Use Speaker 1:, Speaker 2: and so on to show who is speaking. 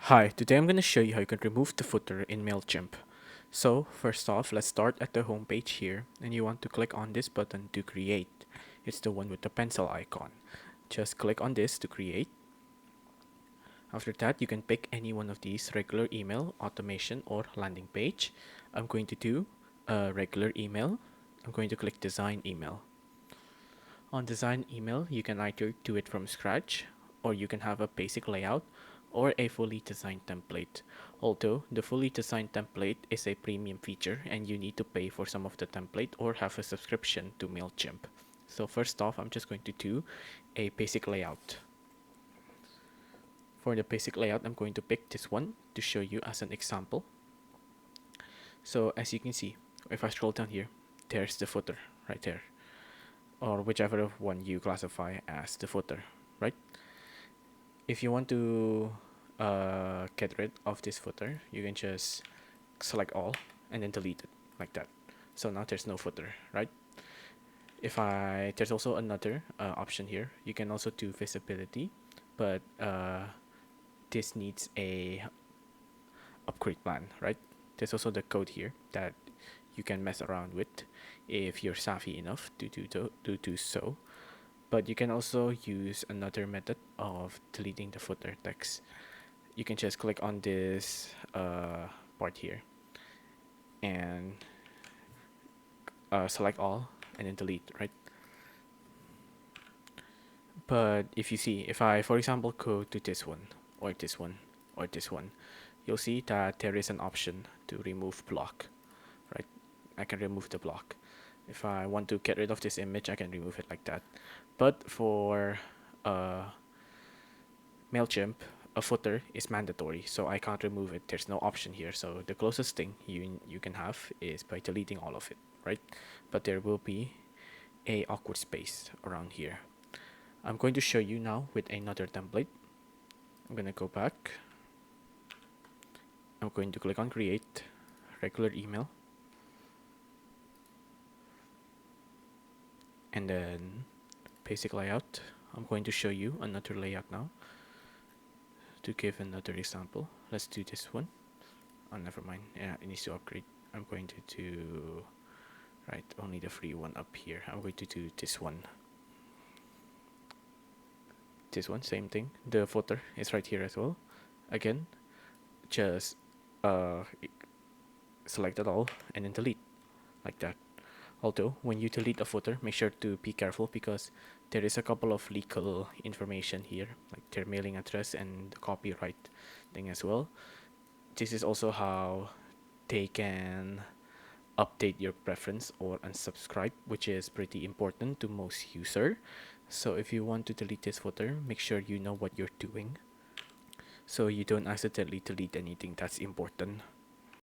Speaker 1: Hi, today I'm going to show you how you can remove the footer in MailChimp. So first off, let's start at the home page here, and you want to click on this button to create. It's the one with the pencil icon. Just click on this to create. After that, you can pick any one of these: regular email, automation, or landing page. I'm going to do a regular email. I'm going to click design email. On design email, you can either do it from scratch, or you can have a basic layout or a fully designed template. Although the fully designed template is a premium feature and you need to pay for some of the template or have a subscription to MailChimp. So first off, I'm just going to do a basic layout. For the basic layout, I'm going to pick this one to show you as an example. So as you can see, if I scroll down here, there's the footer right there, or whichever one you classify as the footer, right? If you want to get rid of this footer, you can just select all and then delete it like that. So now there's no footer, right? There's also another option here. You can also do visibility, but this needs a upgrade plan, right? There's also the code here that you can mess around with if you're savvy enough to do so. But you can also use another method of deleting the footer text. You can just click on this part here and select all and then delete, right? But if you see, if I, for example, go to this one or this one or this one, you'll see that there is an option to remove block, right? I can remove the block. If I want to get rid of this image, I can remove it like that. But for uh, MailChimp, a footer is mandatory, so I can't remove it. There's no option here. So the closest thing you can have is by deleting all of it, right? But there will be a awkward space around here. I'm going to show you now with another template. I'm going to go back. I'm going to click on create, regular email, and then basic layout. I'm going to show you another layout now to give another example. Let's do this one. Oh, never mind. Yeah, it needs to upgrade. I'm going to do right only the free one up here. I'm going to do this one. This one, same thing. The footer is right here as well. Again, just uh, select it all and then delete like that. Although when you delete a footer, make sure to be careful because there is a couple of legal information here, like their mailing address and the copyright thing as well. This is also how they can update your preference or unsubscribe, which is pretty important to most user. So if you want to delete this footer, make sure you know what you're doing so you don't accidentally delete anything that's important.